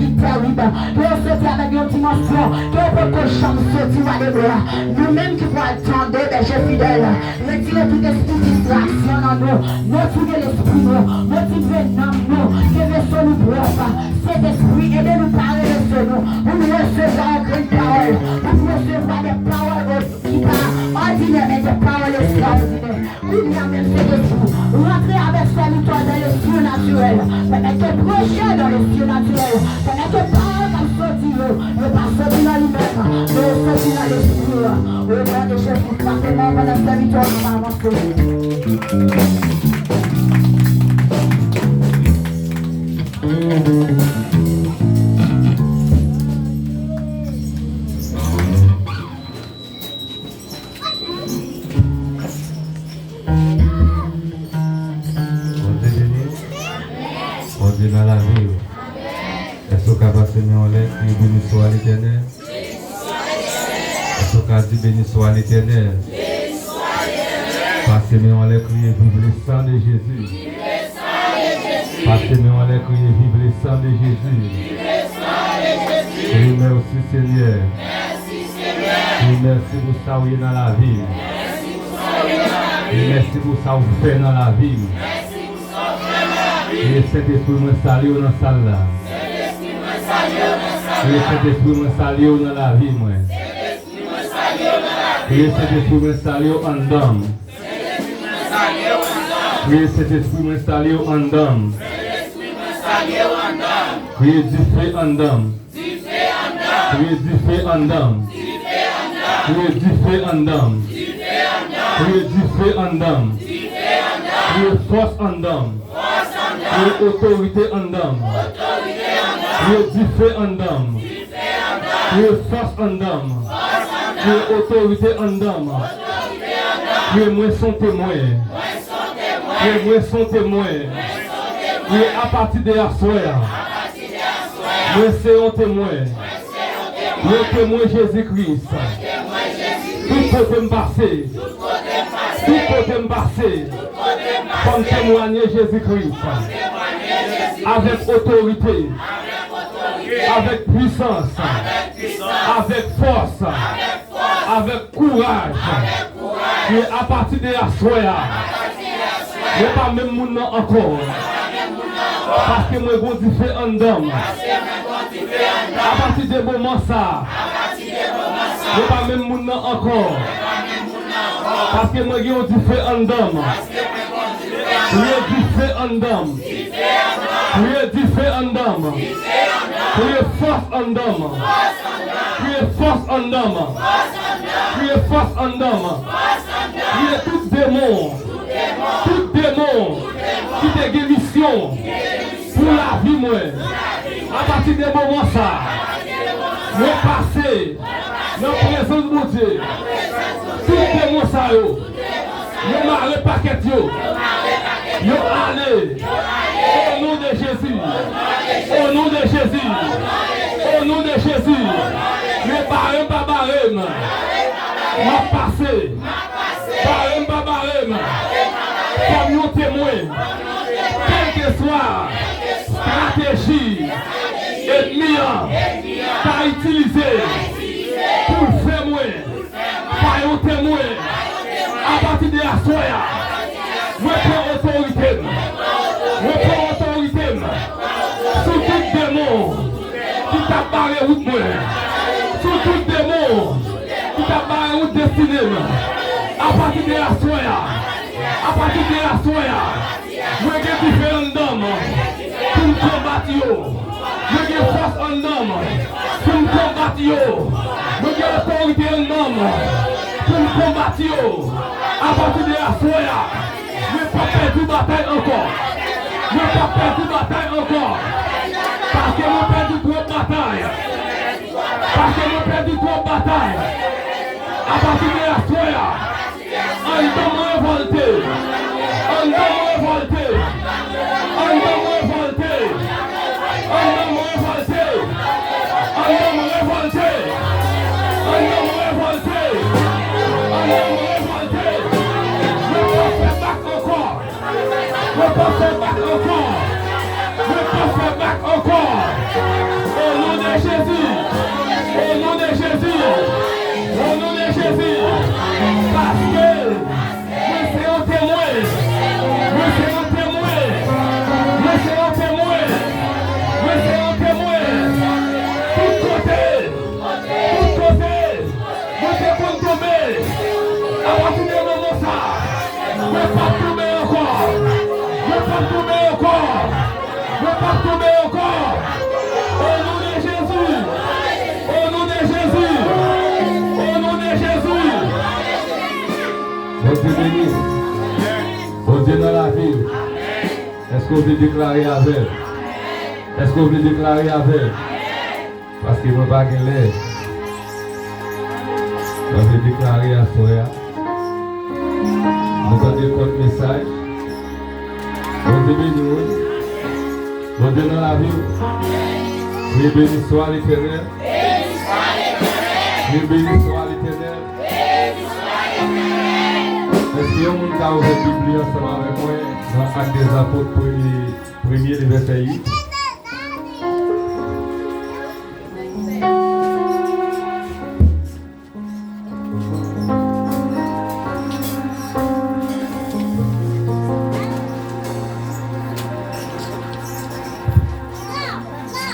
qui est terrible, qui est sorti avec une dimension, qui est pour que chambre sortir à l'église. Nous-mêmes qui pourrons attendre, berger fidèle, retirer tout esprit de distraction en nous, motiver l'esprit, motiver nous, que vaisseau nous propre, cet esprit, aidez-nous parler de nous, pour nous recevoir une parole, pour nous recevoir des paroles qui parlent ordinaires, mais des paroles extraordinaires. Oui, bien même cet esprit, rentrer avec sa victoire dans les cieux naturels, permettre de procher dans les cieux naturels, permettre de parler comme sortir, ne pas sortir dans lui-même, mais sortir dans l'esprit. Au nom de Jésus, certainement, pendant sa victoire, on va avancer. Dans la vie. Est-ce qu'on va passer en lettre et béni soit l'Éternel? Est-ce qu'on va dire béni soit l'Éternel? Passez en lettre et vive le sang de Jésus. Passez en lettre et vive le sang de Jésus. Oui, merci Seigneur. Oui, merci pour ça où il est dans la vie. Oui, merci pour ça où vous faites dans la vie. Et cet esprit me salue dans la salle là. Et cet esprit me salue dans la vie moi. Et cet esprit me salue en dame. Et cet esprit me salue en dame. Et du feu en dame. Et du feu en dame. Et du feu en dame. Et du feu en dame. Et force en dame. Et autorité en dame. Et du feu en dame. Et force en dame. Et autorité en dame. Et moi son témoin. Et moi son témoin. Et à partir de la soirée. Moi c'est un témoin. Le témoin Jésus-Christ. Tout côté me passer. Tout côté me passer. Comme témoigner Jésus-Christ. Avec autorité. Avec puissance. Avec force. Avec courage. Et à partir de la soirée. Je ne suis pas même moun encore. Parce que moi, je dis fait en dame. À partir de moment ça. Je ne suis pas même moun encore. Parce que moi, je dis fait en dame. Je dis fait en dame. Je dis fait en dame. Je force en dame. Je force en dame. Je force en dame. Je tout démon. Tout démon qui te guérison pour la vie moi. À partir de moment ça, je passer dans la présence de mon Dieu. Tout démon ça yo, je marre paquet yo, yo allez au nom de Jésus, au nom de Jésus, au nom de Jésus. Je barème pas barème, je passer, barème pas barème. Comme nous témoins, quelle que soit stratégie ennemie qu'a utilisé pour faire moi, par un témoin, à partir de la soya, je prends autorité, sur tout démon qui t'a barré route moi, sur tout démon qui t'a barré route destinée, à partir de la soya. À partir de la soya, je vais différents hommes pour me combattre. Je vais force en homme pour me combattre. Je vais autorité en homme pour me combattre. À partir de la soya, je ne vais pas perdre bataille encore. Je ne vais pas perdre bataille encore. Parce que je perds trop de bataille. Parce que je perds trop de bataille. À partir de la soya, en homme révolté. Un homme révolté. Un homme révolté. Un homme révolté. Un homme révolté. Un homme révolté. Un homme révolté. Je peux faire back encore. Je peux faire back encore. Je peux faire back encore. pas tomber encore. Ne pas tomber encore. Ne pas tomber encore. Au nom de Jésus. Au nom de Jésus. Au nom de Jésus. Bon Dieu béni. Bon Dieu dans la ville. Est-ce qu'on veut déclarer avec? Est-ce qu'on veut déclarer avec? Parce qu'il ne va pas gagner. On veut déclarer à Soya. Nous avons votre message. Bon Dieu béni. Bon Dieu dans la ville. Oui, béni soit l'Éternel. Oui, béni soit l'Éternel. Est-ce qu'il y a un monde qui a ouvert la Bible ensemble avec moi dans Actes des Apôtres, premier verset 8?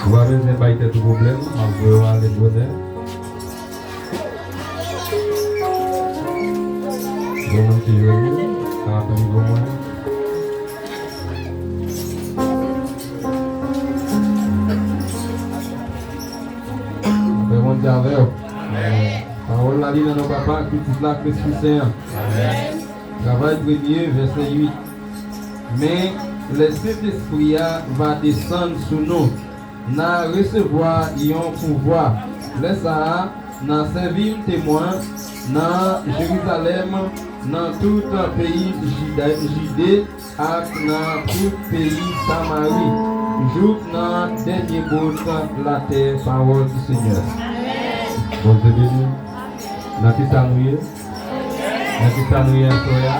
Vous avez un bail de problème, vous pouvez aller bonheur. Bon, petit joyeux, ça va faire bon moins. Mais bon Dieu avec vous. Parole la dit dans nos papas, petit là, Christ Saint. Travail premier, verset 8. Mais le Saint-Esprit va descendre sur nous. N'a recevoir un pouvoir. Laisse ça, n'a servi témoin dans Jérusalem, dans tout pays Judée, et dans tout pays Samarie. Joue dans dernier bout de la terre, parole du Seigneur. Bon Dieu béni. Dans qui ça nous est? Dans qui ça nous est, Soya?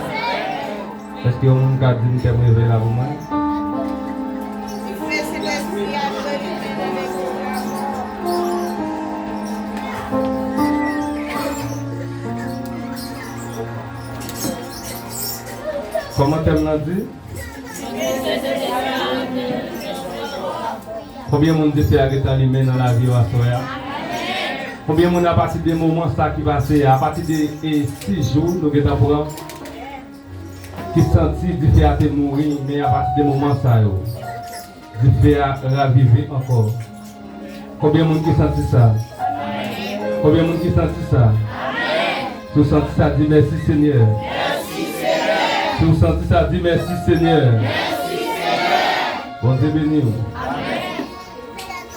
Est-ce que vous avez dit que vous avez là pour moi? Comment tu m'as dit? Combien de monde fait arrêter l'humain dans la vie à Soya? Combien de monde à partir des moments ça qui passe à partir de 6 jours nous avons qui sentit du fait à te mourir mais à partir des moments ça du fait à raviver encore. Combien de monde qui sentit ça? Combien de monde qui sentit ça? Tu sentis ça, dis merci Seigneur. Si vous sentez ça, dis merci Seigneur. Merci Seigneur. Bon Dieu béni.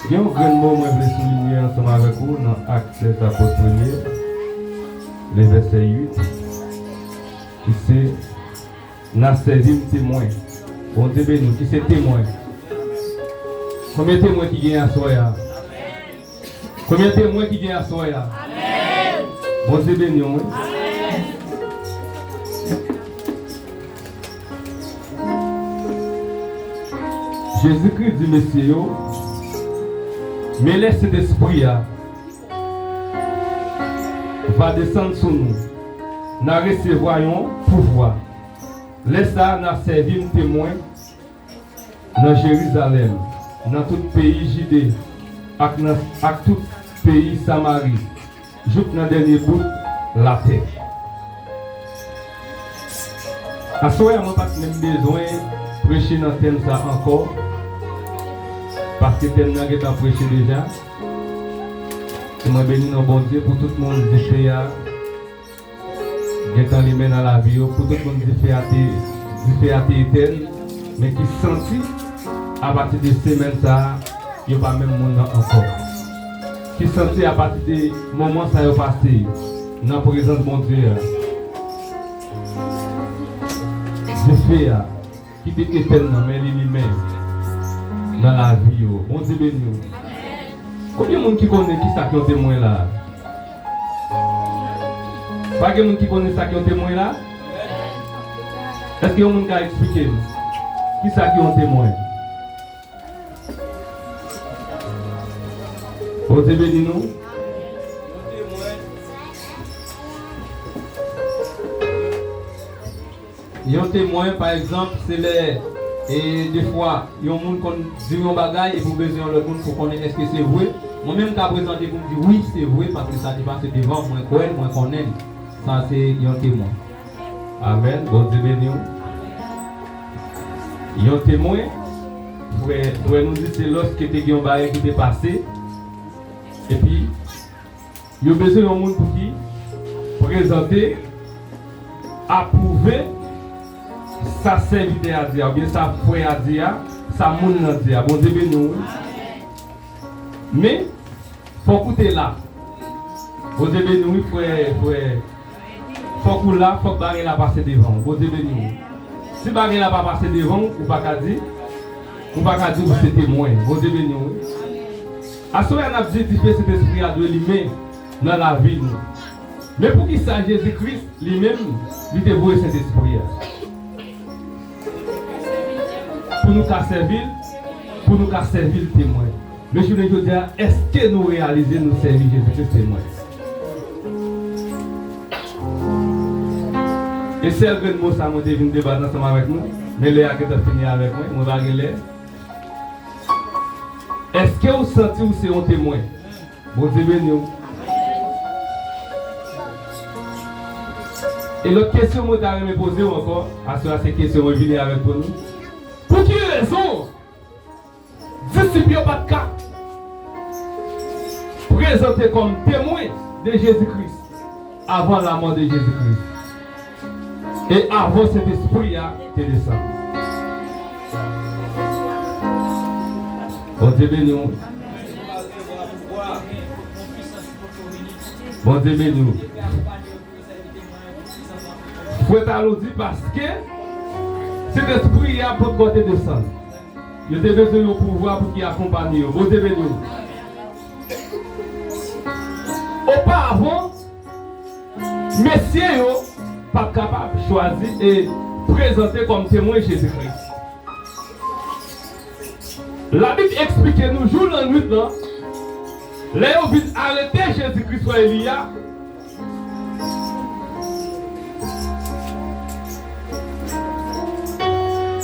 Il y a un grand mot que je voulais souligner ensemble avec vous dans Actes des Apôtres 1er, le verset 8, qui c'est n'a servi un témoin. Bon Dieu béni, qui c'est témoin. Combien de témoins qui gagnent à Soya? Combien de témoins qui gagnent à Soya? Bon Dieu béni. Jésus-Christ dit, messieurs, mais laissez l'esprit va descendre sur nous. Nous recevrons pouvoir. Laissez ça, nous servir un témoin dans Jérusalem, dans tout pays Judée, et dans tout pays Samarie, jusqu'à le dernier bout de la terre. À ce moment, je n'ai pas besoin de prêcher dans le thème ça encore. Parce que thème n'a pas prêché déjà. Je me bénis dans bon Dieu pour tout le monde qui fait les mains dans la vie, pour tout le monde qui fait éternel, mais qui sentit à partir de ces semaines ça, il n'y a pas même monde encore. Qui sentit à partir des moments ça est passé dans la présence de mon Dieu. Je fais qui est éternel, mais lui-même dans la vie. Bon Dieu béni. Combien de monde qui connaît qui ça qui ont témoin là? Pas de monde qui connaît ça qui ont témoin là? Est-ce qu'il y a un monde qui a expliqué qui ça qui ont témoin? Bon Dieu béni nous. Il y a un témoin, par exemple, c'est les. Et des fois, il y a un monde qui dit un bagage et vous besoin de l'autre monde pour connaître est-ce que c'est vrai. Moi-même, je vais présenter pour me dire oui, c'est vrai parce que ça dépasse devant, moi, je connais. Ça, c'est un témoin. Amen. Bon Dieu béni. Il y a un témoin, pour nous dire c'est lorsque tu as un baril qui t'est passé. Et puis, il y a besoin d'un monde pour qui présenter, approuver, sa serviteur à dire, ou bien sa frère à dire, sa monde à dire. Bon Dieu béni. Mais, il faut écouter là. Bon Dieu béni, faut que là, faut que baril a passé devant. Bon Dieu béni. Si baril n'a pas passé devant, ou pas qu'à dire, ou pas qu'à dire que c'est témoin. Bon Dieu béni. À ce moment, on a justifié cet esprit à lui-même dans la vie. Mais pour qu'il s'agisse de Jésus-Christ, lui-même, il dévoue cet esprit. Pour nous servir, pour nous servir le témoin. Mais je veux dire, est-ce que nous réalisons nous servir Jésus-Christ témoin? Et c'est le grand mot, ça m'a dit, une débat ensemble avec nous. Mais Léa qui a fini avec moi, mon bagage là. Est-ce que vous sentez que c'est un témoin? Bon Dieu béni. Et l'autre question que je vais me poser encore, à ces questions que je viens avec nous. Pour quelle raison, disciples pas de cas, présentés comme témoins de Jésus-Christ avant la mort de Jésus-Christ et avant cet esprit à te descendre? Bon Dieu béni. Bon Dieu béni. Faut t'allouer parce que cet esprit a pour côté descendre. Il a besoin de pouvoir pour qu'il accompagne. Bon Dieu béni. Auparavant, messieurs pas capable de choisir et présenter comme témoin Jésus-Christ. La Bible explique nous jour en nuit là, les gens viennent arrêter Jésus-Christ ou Elia.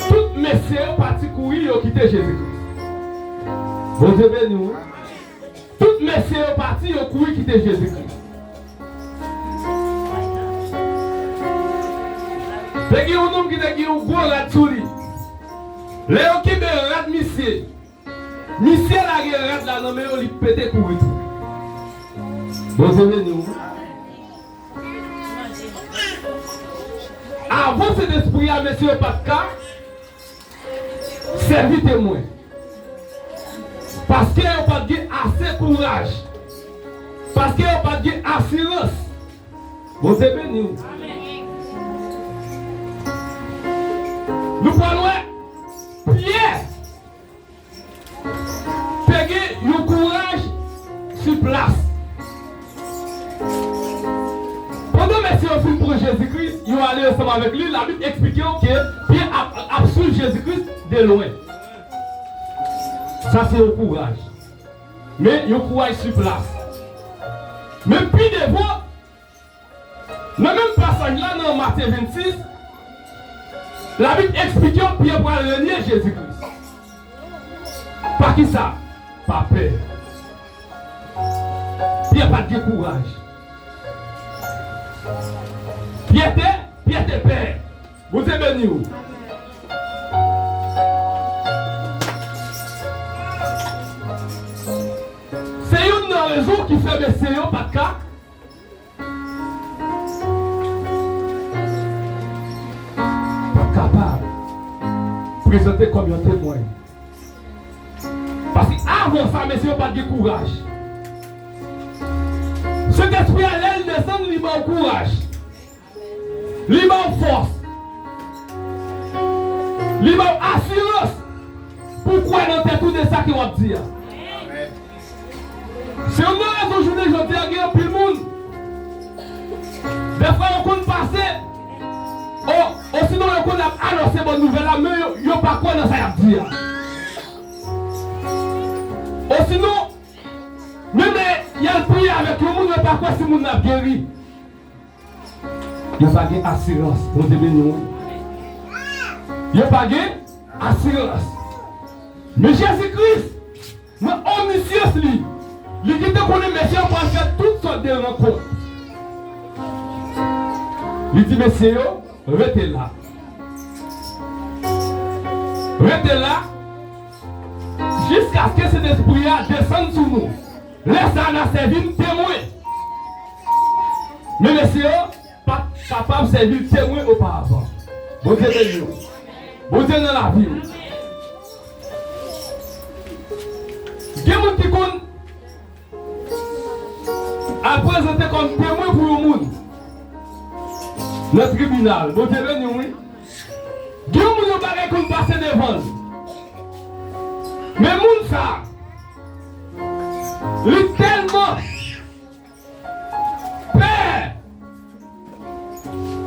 Toutes messieurs partis courir et quitter Jésus-Christ. Bon Dieu béni. Toutes messieurs partis et courir quitter Jésus-Christ. Il y a un homme qui a un gros rat sur lui. Les gens qui ont un rat monsieur. Monsieur a un rat là, mais il a pété pour lui. Bon, c'est nous. Avant cet esprit à monsieur Patka, servi témoin. Parce qu'il n'y a pas de assez courage. Parce qu'il n'y a pas de assurance. Bon, c'est béni. Nous parlons Pierre. Peguer le courage sur place. Pendant que messieurs ont pour Jésus-Christ, ils ont allé ensemble avec lui. La Bible explique que Pierre a suivi Jésus-Christ de loin. Ça c'est le courage. Mais le courage sur place. Mais puis devant, le même passage là dans Matthieu 26, la Bible explique que Pierre va renier Jésus-Christ. Pas qui ça? Pas peur. Pierre pas de courage. Pierre était père. Vous êtes béni où? C'est une raison qui fait baisser pas de cas. Présenté comme un témoin. Parce qu'avant ça, messieurs, pas de courage. Cet esprit à l'aile descend, il va au courage. Il va en force. Il va en assurance. Pourquoi dans tout de ça qu'il va dire? C'est une raison journée, je dis à guerre pour le monde. Des fois, on compte passer. Oh, sinon, on a annoncé bonne nouvelle, mais il n'y a pas quoi dans ça à dire. Oh, sinon, même il y a le prix avec le monde, il n'y a pas quoi si le monde a guéri. Il n'y a pas d'assurance. Il n'y a pas d'assurance. Mais Jésus-Christ, notre omniscience, lui, il dit qu'on est messieurs pour faire toutes sortes de rencontres. Il dit, messieurs, restez là. Restez là jusqu'à ce que cet esprit descende sur nous. Laisse ça à servir témoin. Mais messieurs, pas capable de servir témoin auparavant. Bon Dieu de nous. Bon Dieu dans la vie. Il y a des gens qui comptent à présenter comme témoin pour le monde. Le tribunal. Bon Dieu de nous, oui. Il y a des gens qui passent devant. Mais moun ça, il est tellement père.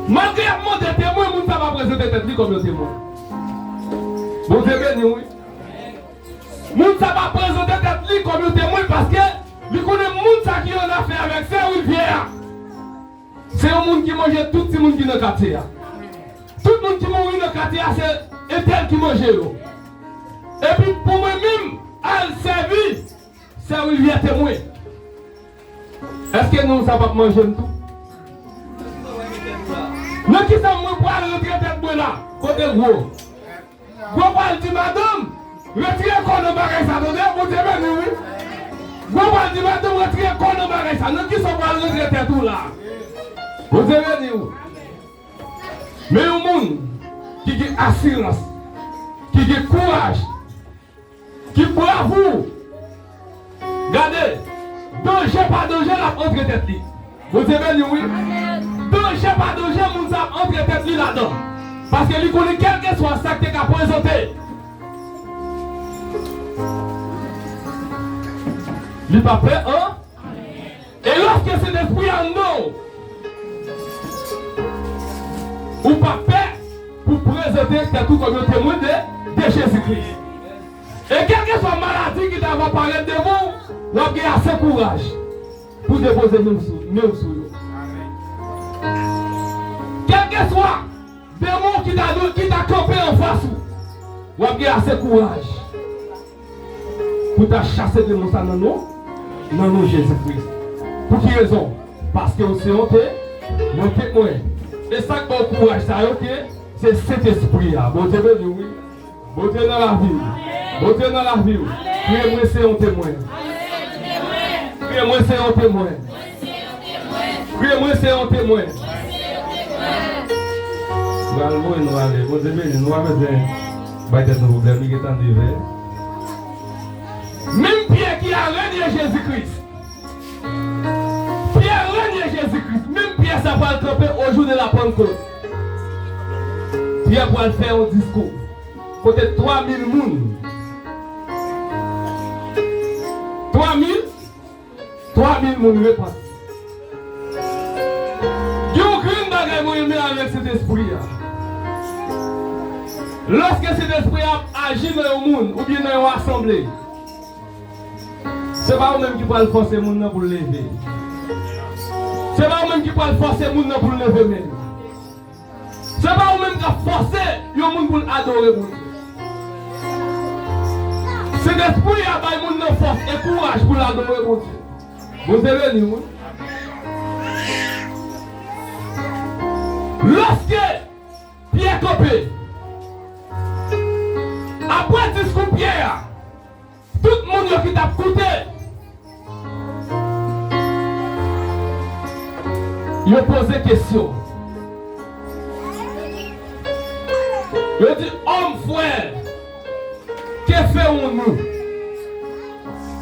Malgré mon témoin, moun ça va présenter tête comme un témoin. Bon Dieu béni, oui. Moun ça va présenter tête comme un témoin parce que il connaît moun ça qui en a fait avec ça ou il vient. C'est un monde qui mange tout le monde qui est dans le quartier. Tout le monde qui mange dans le quartier, c'est un tel qui mange. Et puis pour moi-même, à le servir, c'est où il vient témoin. Est-ce que nous ne savons pas manger tout? Nous qui sommes pour aller retirer tête de là, côté gros. Gros parle dit madame, retirez quoi de bagage ça, vous devez nous, oui. Gros parle dit madame, retirez quoi de bagage ça, nous qui sommes pour aller retirer tête tout là. Vous devez nous. Mais au monde qui a assurance, qui a courage, qui bravo. Regardez, danger par danger, la entre tête li. Vous avez oui? Danger par danger, nous avons entre tête li là-dedans. Parce que lui connaît quel que soit ça qui est présenté. Il n'est pas prêt, hein? Et lorsque c'est l'esprit en nous, ou pas prêt pour présenter tout comme un témoin de Jésus-Christ. Et quelle que soit maladie qui t'a apparaître de vous, vous avez assez courage pour déposer même sur vous. Quel que soit démon qui t'a campé en face, vous avez assez courage pour t'a chasser de mon sang dans nous Jésus-Christ. Pour qui raison? Parce que vous êtes mon témoin. Et ça que mon courage, c'est cet esprit-là. Bon Dieu, oui. Bon Dieu dans la vie. Bon Dieu dans la vie. Priez-moi, c'est un témoin. Priez-moi, c'est un témoin. Priez-moi, c'est un témoin. Nous allons, bon Dieu, nous avons des problèmes qui sont arrivés. Même Pierre qui a renié Jésus-Christ. Pierre renié Jésus-Christ. Même Pierre, ça va le tromper au jour de la Pentecôte. Pierre va faire un discours. Peut-être 3000 personnes. 3000 personnes répondent. Il y a aucune bagaille avec cet esprit-là. Lorsque cet esprit agit dans le monde ou bien dans une assemblée, ce n'est pas vous-même qui pouvez forcer les gens pour le lever. Ce n'est pas vous-même qui pouvez forcer les gens pour le lever même. Ce n'est pas vous-même qui forcer les gens pour adorer vous. Cet esprit a baillé les gens force et courage pour l'adorer mon Dieu. Vous avez venu. Lorsque Pierre Copé, après le discours Pierre, tout le monde qui t'a écouté, il a posé question. Il a dit, homme frère, que faisons-nous?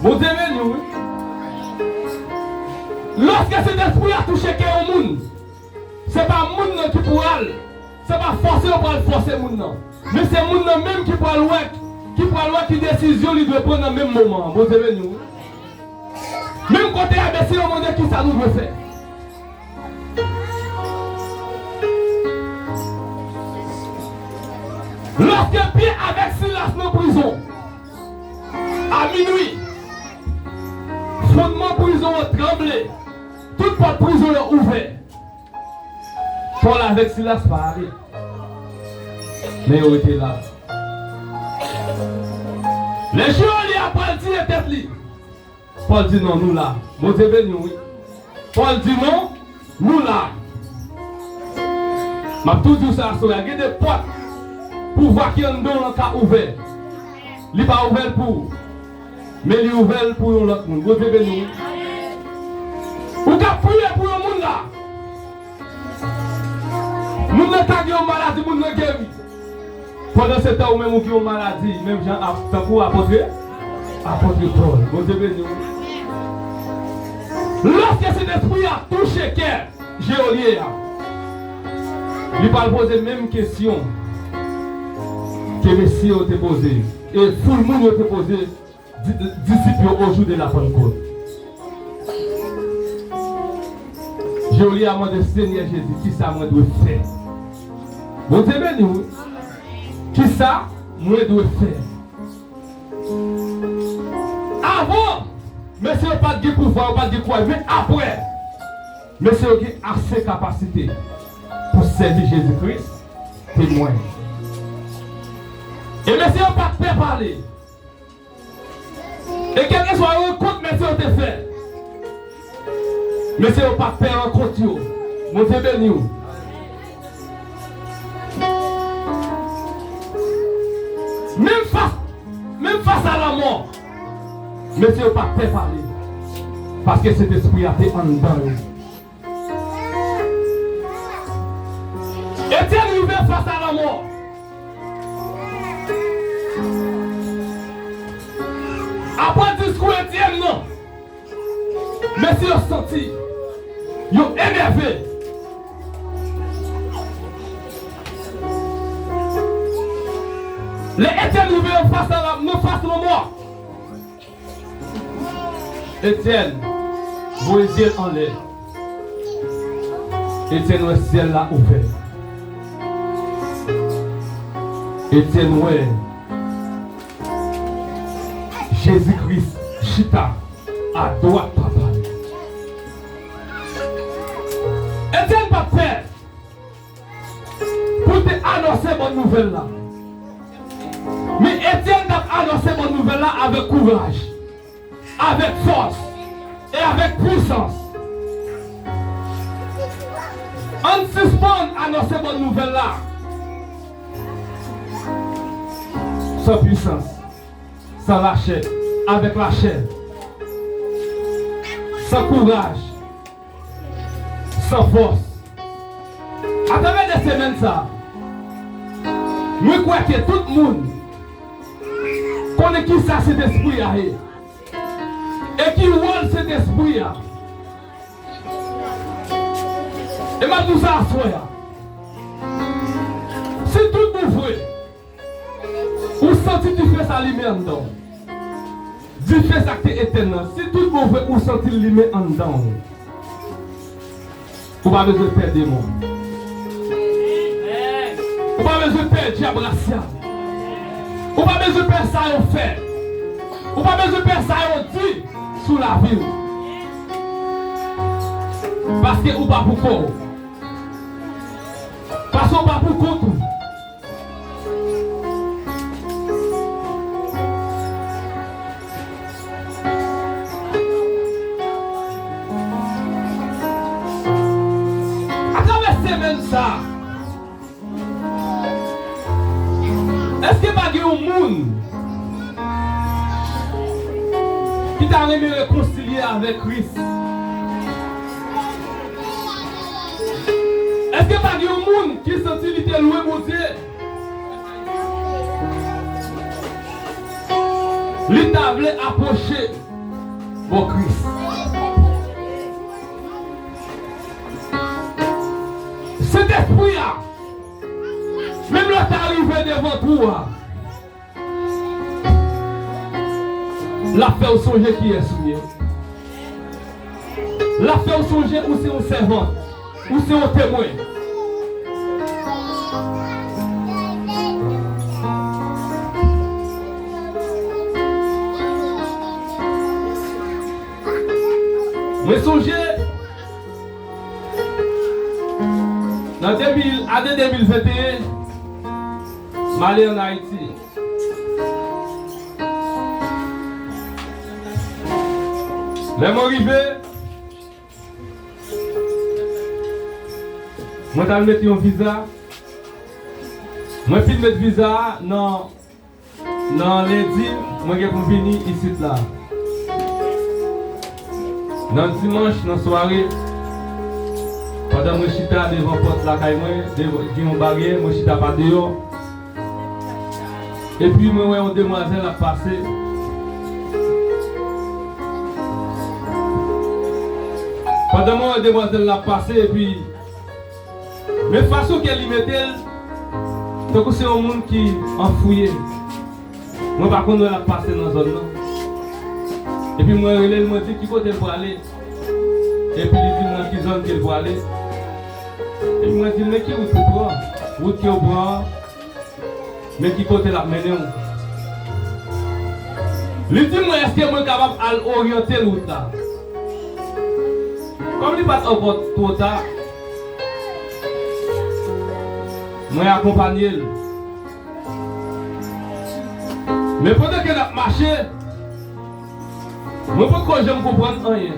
Vous aimez nous? Lorsque cet esprit a touché au monde, ce n'est pas le monde qui pourra, ce n'est pas forcer pour forcer le monde. Mais c'est le monde même qui pourra voir qui décision il doit prendre dans le même moment. Vous aimez nous? Même quand tu as baissé le monde, qui ça nous veut faire? Lorsque Pierre avec Silas dans la prison, à minuit, fondement prison a tremblé, toute porte prison est ouverte. Paul avec Silas pas arrivé. Mais il était là. Les geôliers après dit la tête libre. Paul dit non, nous là. Mon Dieu béni, oui. Paul dit non, nous là. Je tout dit ça, il y a des portes pour voir qu'il y a un don qui est ouvert. Il n'est pas ouvert pour, mais il est ouvert pour l'autre monde. Vous devez nous. Vous avez prié pour le monde là. Nous ne sommes pas maladie, nous ne sommes guéris. Pendant ce temps, même qui ont maladie, même gens pour apporter Paul. Vous devez nous. Lorsque cet esprit a touché cœur, Géolier, il va poser la même question que Messie a posée. Et tout le monde a posé disciples au jour de la Pentecôte. Géolier a demandé Seigneur Jésus, qui ça moi dois faire? Vous devez nous. Qui ça moi dois faire? Avant, monsieur n'a pas de pouvoir, pas de quoi, mais après, monsieur a assez de capacité pour servir Jésus-Christ, témoin. Et monsieur n'a pas de peur parler. Et quel que soit le compte, monsieur a fait. Monsieur n'a pas de peur en compte. Mon Dieu béni. Même face à la mort. Monsieur n'a pas peur parler. Parce que cet esprit a été en dedans. Étienne arrivé face à la mort. Après le discours Étienne, non. Monsieur a senti. Il est énervé. Les Étienne arrivé face à la mort. Étienne, vos yeux en l'air. Étienne, le ciel l'a ouvert. Étienne, ouais. Jésus-Christ, chita, à droite, papa. Étienne, pas peur. Pour te annoncer bonne nouvelle là. Mais Étienne a annoncé bonne nouvelle là avec courage, avec force et avec puissance. On suspend annoncer bonne nouvelle là. Sans puissance, sans la chair, avec la chair, sans courage, sans force. À travers des semaines ça, nous croyons que tout le monde connaît qui ça cet esprit a et qui vole cet esprit a. Et ma tout ça à soi. Si tout vous vrai, ou senti du fait ça lui-même en dedans. Du fait ça qui est éternel. Si tout vous vrai, ou senti lui-même en dedans. Vous n'avez pas besoin de perdre des mots. Vous n'avez pas besoin de perdre diable racial. Vous n'avez pas besoin de perdre ça au fait. Vous n'avez pas besoin de perdre ça au dit sous la vie. Parce que vous n'avez pas pour quoi. Parce que vous n'avez pas pour quoi tout. Ça. Est-ce que pas de monde qui t'a aimé réconcilier avec Christ? Est-ce que pas de monde qui sentit qu'il était loué mon Dieu? Il t'a voulu approcher pour Christ. Cet esprit là, même là t'es arrivé devant toi, la fait au songer qui est souillé. La fait au songer où c'est un servant, où c'est un témoin. Mais songez, dans 2021, je suis allé en Haïti. Je suis arrivé, je suis allé mettre un visa, Moi, puis mettre visa dans lundi, moi, je vais venir ici là. Dans le dimanche, dans la soirée, pendant que je suis devant la porte la caille, devant une barrière, je suis pas dehors. Et puis, moi, une demoiselle a passé. Pendant que une demoiselle a passé, et puis, mais façon qu'elle y mettait, c'est un monde qui enfouillé. Moi, par contre, elle a passé dans la zone. Et puis, moi, elle m'a dit qui côté pour aller. Et puis, il dit dans quelle zone qu'elle pour aller. Et puis, moi, je dis, mais qui route pour toi? Route qui est au bras. Mais qui côté la mener? Il dit, moi, est-ce que moi capable d'orienter la route là? Comme il n'est pas encore trop tard, moi, accompagné. Mais pendant qu'elle a marché, moi, pourquoi je ne comprends rien?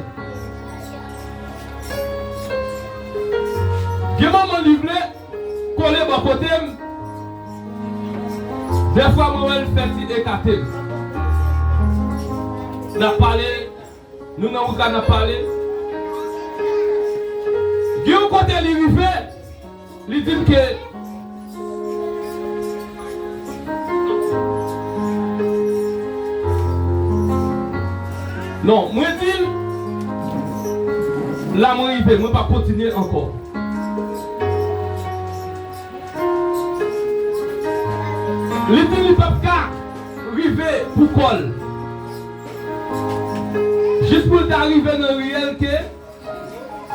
Je m'en livre, coller mon côté. Des fois, moi, je fais écarter. Nous avons parlé, nous n'avons pas parlé. Je m'en côté l'arrivée, il dit que non, moi je dis, là, moi, je ne vais pas continuer encore. Il dit, il ne peut pas arriver pour col. Juste pour t'arriver dans le réel que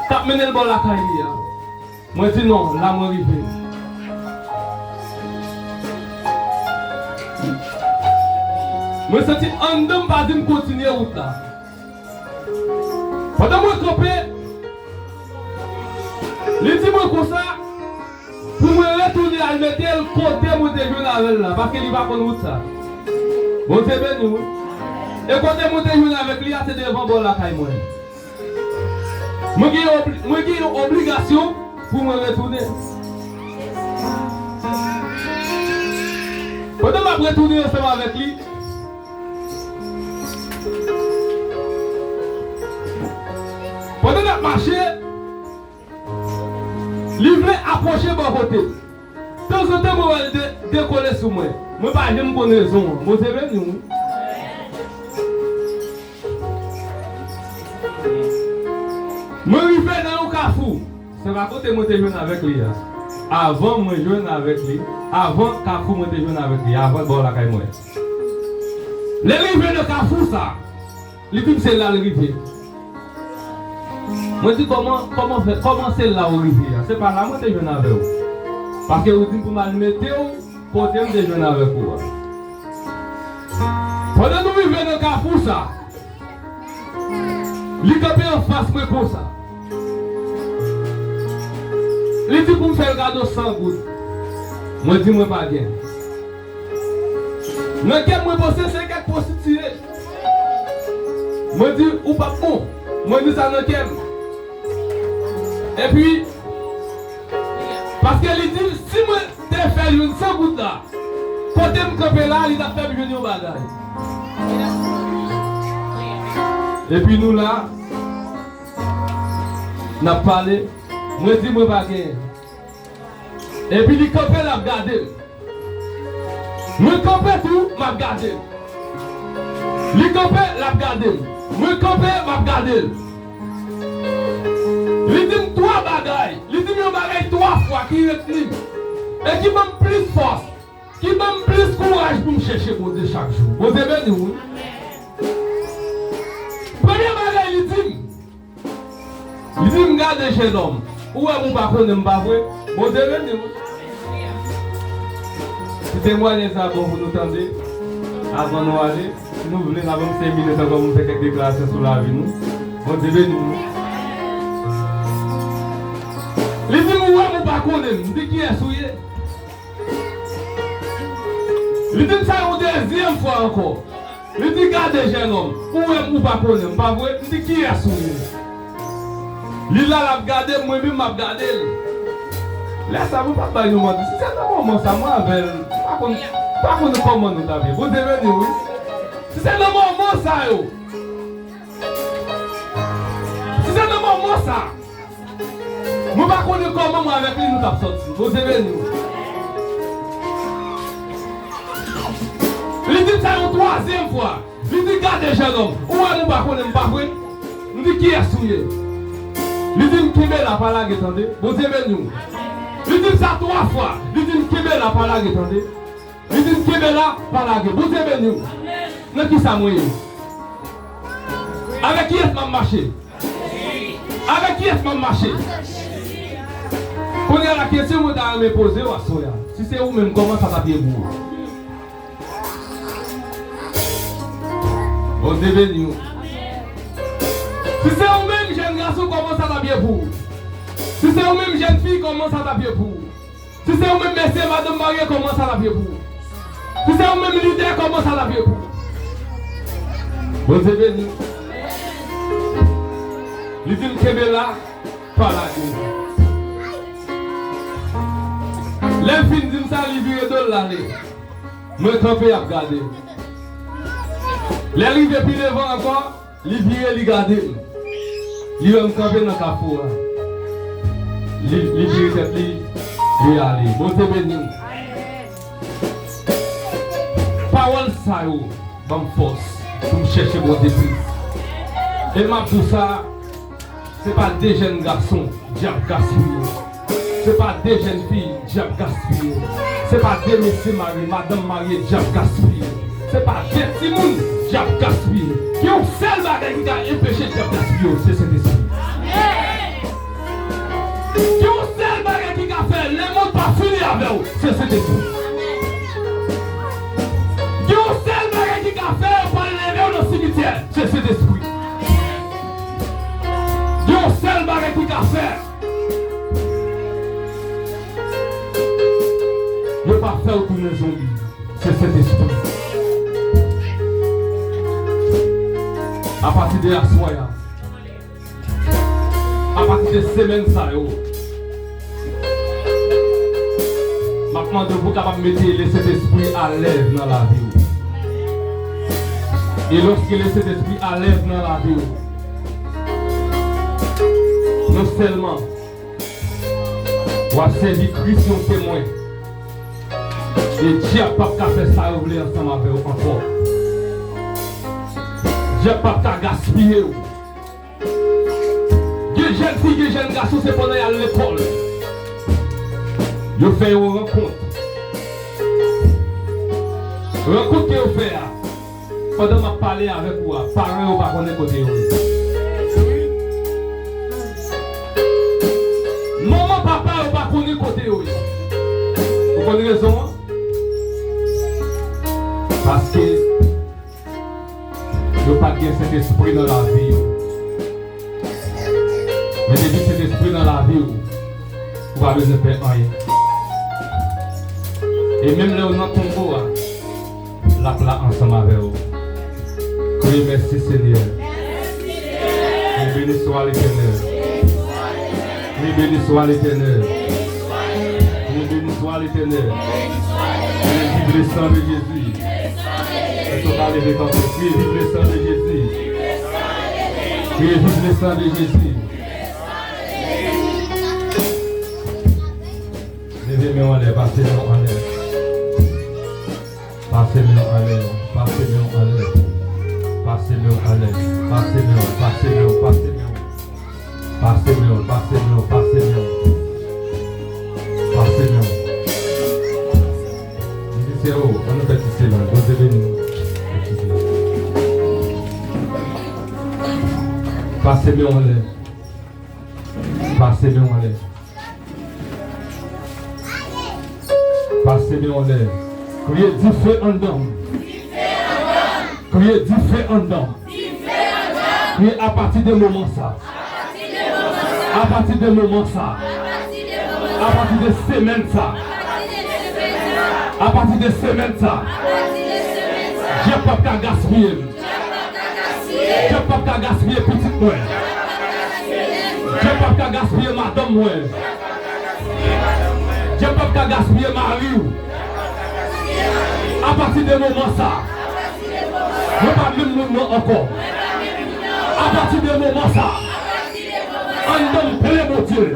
tu as mené le bon la carrière. Moi je dis non, là, moi, je vais. Moi, je dis, en dedans, pas de continuer la route là. Pendant que je campé, il dit moi comme ça, pour me retourner à le mettre le côté où je joue avec là, parce qu'il ne va pas connaître ça. Bon, c'est bien nous. Et quand je joue avec lui, c'est devant bon la caille. Moi, j'ai une obligation pour me retourner. Pendant que je retourner ensemble avec lui, pendant que je marchais, il voulait approcher mon côté. De temps en temps, je vais décoller sur moi. Je ne sais pas si je connais raison. Je sais bien nous. Je suis dans le carrefour. C'est pas côté que je joue avec lui. Avant, je joue avec lui. Avant, carrefour, je joue avec lui. Avant, je la caille. L'arrivée de carrefour, ça. Il dit que c'est là l'arrivée. Je dis comment c'est là où il est. C'est pas là que je joue avec vous. Parce que vous dites pour me mettre pour que je joue avec vous. Pendant que nous vivons dans le carrefour, ça. Il est en face de comme ça. Il dit pour me faire regarder sans goutte. Moi, je dis moi pas bien. Dans quel moi bosser, c'est quelques prostituées. Moi, je dis ou pas bon. Moi, je dis ça dans quel. Et puis, parce qu'elle dit, si moi t'ai fait une sans goutte là, quand tu me camper là, il a fait venir au bagage. Et puis nous là, on a parlé, moi je dis moi pas gagner. Et puis il campait l'a regardé. Moi campais tout, m'a regardé. Il campait l'a regardé. Moi campais m'a regardé. Il dit trois bagailles. Il dit mes bagailles trois fois qui retenu. Et qui m'a plus force, qui m'a plus courage pour me chercher pour Dieu chaque jour. Vous avez bien dit. Premier bagaille, il dit, regarde les jeunes hommes. Où est mon patron de m'bavouer? Vous avez bien dit. Si témoignez ça pour vous nous tendez, avant de nous aller, si nous voulons avoir 5 minutes avant de faire quelques déclarations sur la vie, vous avez bien dit. Il dit, où est mon patron de m'bavouer? Il dit, qui est souillé? Il dit ça une deuxième fois encore. Il dit, regardez jeune homme, où est mon patron? Il dit, qui est souillé? Il a regardé, moi-même m'a regardé. Là, ça ne va pas nous demander. Si c'est un moment, ça m'a avec. Pas qu'on nous commande nous t'avez. Vous devez nous, oui. Si c'est un moment, ça, yo. Si c'est un moment, ça. Nous ne pouvons pas comment avec lui nous t'avons sorti. Vous devez nous. Il dit ça une troisième fois. Il dit gardez jeune homme. Où est-ce nous ne pas voir? Nous dit qui est souillé. Il dit qui est là par là, attendez. Vous devez nous. Il dit ça 3 fois. Il dit qui est là par là, attendez. Il dit qui est là par là. Vous devez nous. Nous qui ça mouillé. Avec qui est-ce que marché? Avec qui est-ce que marché? Quand il y a la question que vous avez posée, si c'est vous-même, comment ça va bien vous? Vous devez nous. Si c'est vous-même, jeune garçon, comment ça va bien pour? Si c'est vous-même, jeune fille, comment ça va bien pour? Si c'est vous-même, monsieur, madame mariée, comment ça va bien pour? Si c'est vous-même, leader, comment ça va bien pour? Vous devez nous. Il dit que là, pas là. Les filles disent ça, ils virent de l'année. Moi, campé à regarder. Les rives puis devant encore, ils virent, ils gardent. Ils vont camper dans le carrefour. Ils virent tête, ils aller. Bon, c'est béni. Parole ça, bonne force pour me chercher mon dépit. Et ma pour ça, ce n'est pas des jeunes garçons, diable gaspillé. Ce n'est pas des jeunes filles, diable gaspillé. Ce n'est pas des messieurs mariés, madame mariée, diable gaspillé. Ce n'est pas des petits mouns, diable gaspillé. Qui ont seul bagage qui a empêché diable gaspillé, c'est cet esprit. Qui ont seul bagage qui a fait, les mondes pas fini avec vous, c'est cet esprit. Qui ont seul bagage qui a fait, pour lever dans le cimetière, c'est cet esprit. Qui ont seul bagage qui a fait. Ne pas faire tourner les zombies. C'est cet esprit. À partir de la soirée, à partir de semaine, ça y est. Maintenant, de vous capable de mettre cet esprit à l'aise dans la vie. Et lorsqu'il laisse cet esprit à l'aise dans la vie, non seulement, on va servir Christ comme témoin. Et Dieu n'a pas fait ça ensemble avec vous encore. Dieu n'a pas gaspillé. Les jeunes filles, les jeunes garçons, c'est pendant à l'école. Ils font une rencontre. Rencontre qu'ils ont fait. Pendant que je parle avec vous, parents ne pas connaître côté. Maman, papa ne pas connaître côté. Vous connaissez raison? Parce que il n'y a pas de cet esprit dans la vie. Mais depuis cet esprit dans la vie, vous n'avez besoin de faire rien. Et même là où nous tombons, la plat ensemble avec vous. Oui, merci Seigneur. Oui, béni soit l'Éternel. Oui, béni soit l'Éternel. Oui, béni soit l'Éternel. Vive le sang de Jésus. Oui, vive le sang de Jésus. Oui, vive le sang de Jésus. Levez-moi en l'air, passez-moi en l'air. Passez-moi en l'air, passez-moi en l'air. Passez-moi en l'air, passez-moi, passez-moi, passez-moi. Passez-moi, passez-moi, passez-moi. Passez-moi. C'est où? On nous fait ici là, vous devez nous. Passez-moi en l'air. Passez-moi en l'air. Passez-moi en l'air. Criez du feu en dedans. Criez du feu en dedans. Criez à partir de moment ça. À partir de moment ça. À partir de semaine ça. À partir de semaine ça. Je ne peux pas gaspiller. Je ne peux pas gaspiller petite moi. Je ne peux pas gaspiller madame moi. qu'à gaspiller Marie. À partir de moment ça, je ne pas même mon nom encore. À partir de moment ça, on donne plein mon Dieu.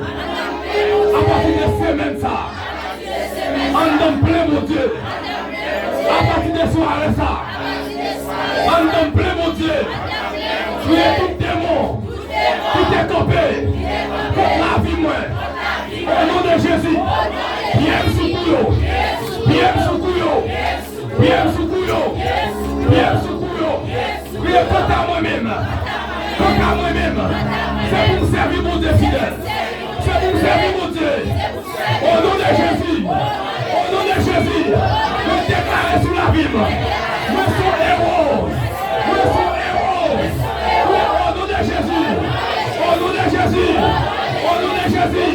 À partir de semaine ça, on donne plein mon Dieu. À partir de soirée ça, on donne plein mon Dieu. Tu es tout démon qui t'est campé contre la vie moi. Au nom de Jésus, Pierre Soukouyo, Pierre Soukouyo, Pierre Soukouyo, Pierre Soukouyo, Pierre quant à moi-même, c'est pour servir mon Dieu fidèle, c'est pour servir mon Dieu. Au nom de Jésus, au nom de Jésus, je déclare sur la Bible, nous sommes héros, nous sommes héros, au nom de Jésus, au nom de Jésus, au nom de Jésus,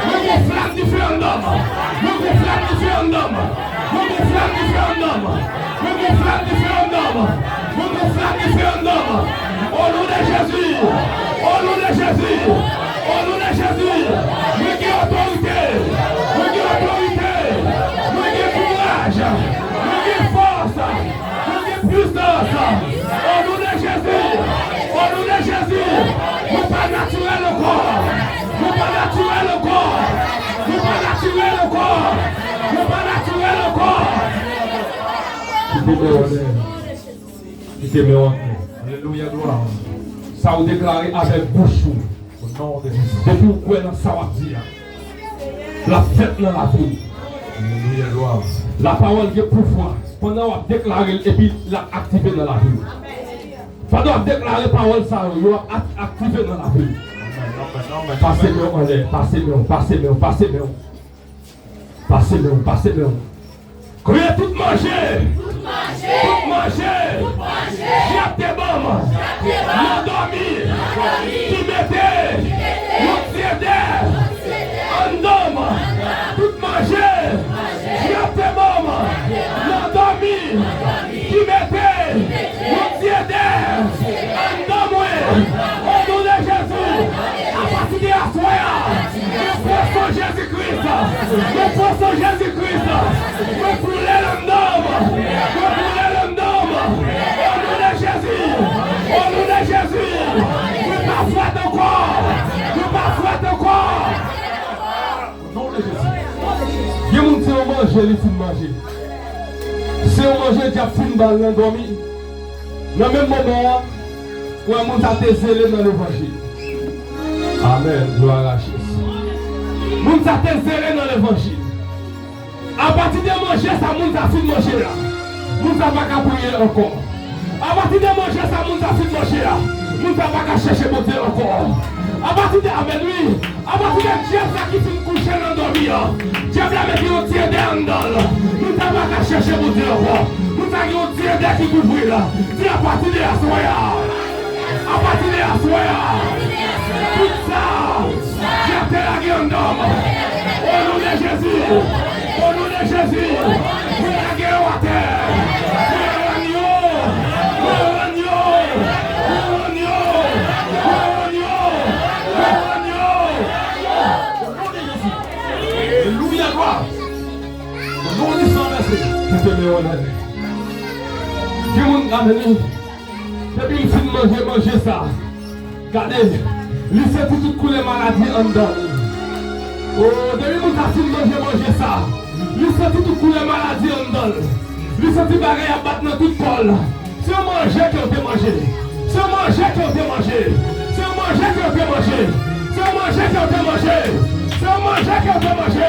nous vous flamme du référendum, nous vous flamme du référendum, nous vous flamme du référendum, nous vous flamme du référendum, nous vous flamme du référendum, au nom de Jésus, au nom de Jésus, au nom de Jésus, nous avons autorité, nous avons autorité, nous avons courage, nous avons force, nous avons puissance, au nom de Jésus, au nom de Jésus, nous pas naturel le corps, nous pas naturel le corps, nous pas naturel le corps, nous pas naturel le corps. Qui te met en terre. Alléluia, gloire. Ça vous déclarez avec bouche. Au nom de Jésus. Depuis vous pouvez dans ça va dire. La fête dans la vie. Alléluia, gloire. La parole qui est pour foi. Pendant vous déclarez et puis la activer dans la vie. Pendant vous déclarez la parole, ça vous activer dans la vie. Passez-le en l'air, passez-le, passez-le, passez-le. Passez-le, passez-le. Criez tout manger, tout manger, j'ai tes bombes, l'endormi, qui mettait, l'obsédé, en homme, tout manger, j'ai tes bombes, l'endormi, qui mettait, l'obsédé, en homme, au nom de Jésus, à partir de la soirée, le poisson Jésus-Christ, le poisson Jésus-Christ, le brûler le nom, le brûler le nom, au nom de Jésus, au nom de Jésus, ne pas fouetter encore, ne pas fouetter encore, au nom de Jésus. Il y a des gens qui ont mangé, les films manger. Si on mange, il y a film dans l'endormi. Dans le même moment, où on a été zélé dans l'évangile. Amen, gloire à Jésus. Nous avons été zélés dans l'évangile. À partir de manger, ça nous a fait manger là. Nous n'avons pas qu'à prier encore. À partir de manger, ça nous a fait manger là. Nous n'avons pas qu'à chercher mon Dieu encore. À partir de Amen, oui. À partir de Dieu, ça qui fait coucher dans le dormir. Dieu l'a mis au tir d'un dans. Nous n'avons pas qu'à chercher mon Dieu encore. Nous avons un tir d'un qui couvre là. C'est à partir de la soirée. À partir de la soirée. Tout ça, j'ai la guerre d'homme. Au nom de Jésus, au nom de Jésus, vous la guerre à terre. Alléluia, gloire. Au nom du sang versé, qui te met en l'air. Qui m'a amené. Depuis le film manger ça. Regardez. Il sait tout couler maladie en dedans. Oh, depuis que nous avons manger ça, il sait tout couler maladie en dedans. Il sait tout bagay à battre dans tout col. C'est un manger qui a été mangé. C'est un manger qui a été mangé. C'est un manger qui a été mangé. C'est un manger qui a été mangé. C'est un manger qui a été mangé.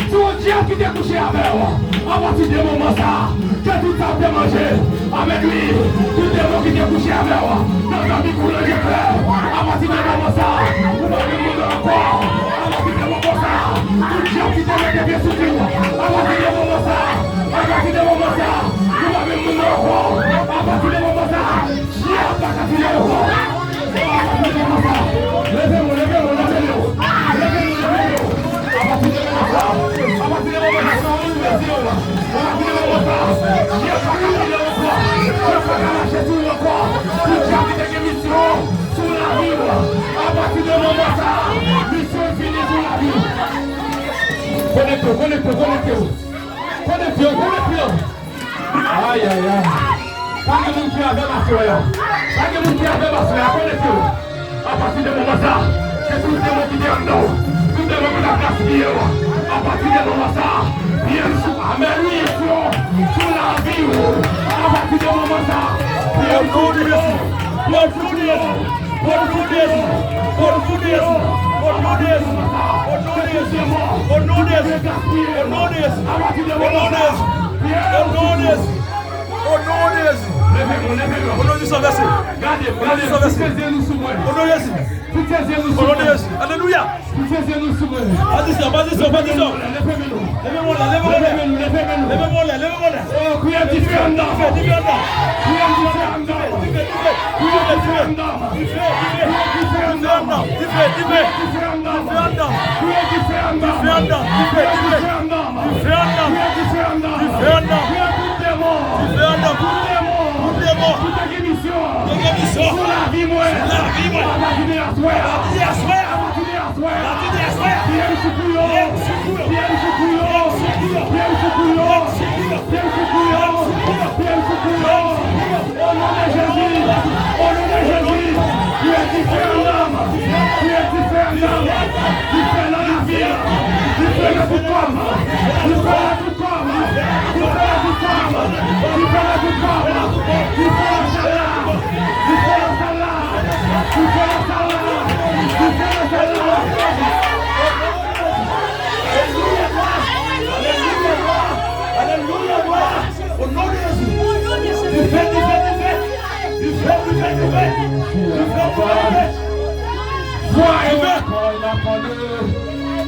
C'est un diable qui t'a couché avec moi. À partir de moment ça, que tout ça a été mangé. Avec lui, tout le monde qui t'a couché avec moi. Dans la vie pour le déclare. À partir de moment ça, vous m'avez demandé encore. À partir de moment ça, tout le diable qui t'a mis bien sous vous. À partir de moment ça, à partir de moment ça, vous m'avez demandé encore. À partir de moment ça, j'ai pas qu'à finir encore. À partir de moment ça, levez-moi, levez-moi, levez-moi. Levez-moi. À partir de moment ça, à partir de moment ça, on ouvre les yeux là. À partir de moment ça, j'ai pas qu'à finir encore. J'ai pas qu'à lâcher tout encore. Tout le diable qui t'a mis sur la vie. À partir de moment ça, mission est finie sur la vie. Connectez-vous. Aïe, aïe, aïe. Pas de monde qui avait ma soeur. Pas de monde qui avait ma soeur. Connectez-vous. À partir de moment ça, c'est tout le monde qui est en nous. Tout le monde qui a classifié. À partir de moment ça, bien sûr, amélioration sur la vie. À partir de moment ça, bien Alléluia.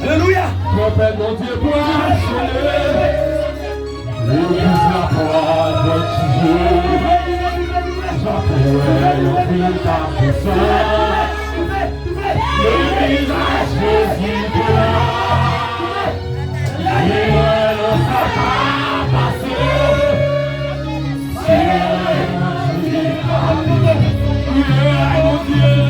Alléluia. Prophet mon Dieu positionné. L'église la parole de Dieu. J'appelle au fil ta puissance. Le visage Jésus-Christ. Libre le Satan passé. Mon Dieu.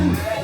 Amen.